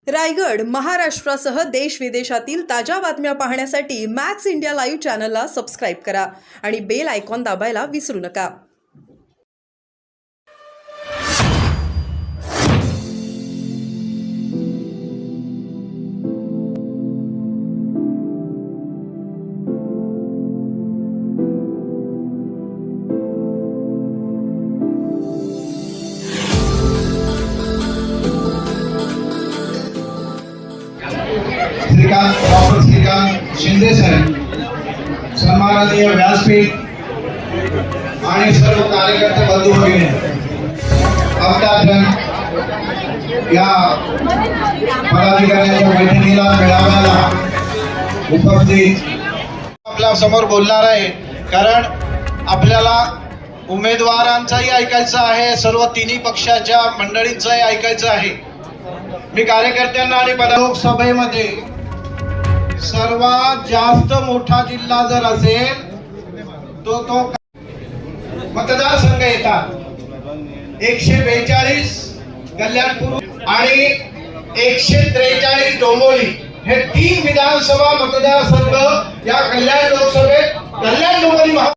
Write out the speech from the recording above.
रायगड, महाराष्ट्रासह देश विदेशातील ताज्या बातम्या पाहण्यासाठी मॅक्स इंडिया लाईव्ह चॅनलला सबस्क्राईब करा आणि बेल आयकॉन दाबायला विसरू नका. श्रीकांत शिंदे साहेब, सन्माननीय व्यासपीठ आणि सर्व कार्यकर्ते बंधू भगिनी, आपल्या या पदाधिकाऱ्यांच्या बैठकीला मेळाव्याला उपस्थित आपल्या समोर बोलणार आहे. कारण आपल्याला उमेदवारांचाही ऐकायचं आहे, सर्व तिन्ही पक्षाच्या मंडळींचंही ऐकायचं आहे. मी कार्यकर्त्यांना आणि लोकसभेमध्ये सर्वात जास्त मोठा जिल्हा जर असेल तो मतदारसंघ येतात. 142 कल्याणपूर आणि 143 डोंबिवली हे 3 विधानसभा मतदारसंघ या कल्याण लोकसभेत कल्याण डोंबिवली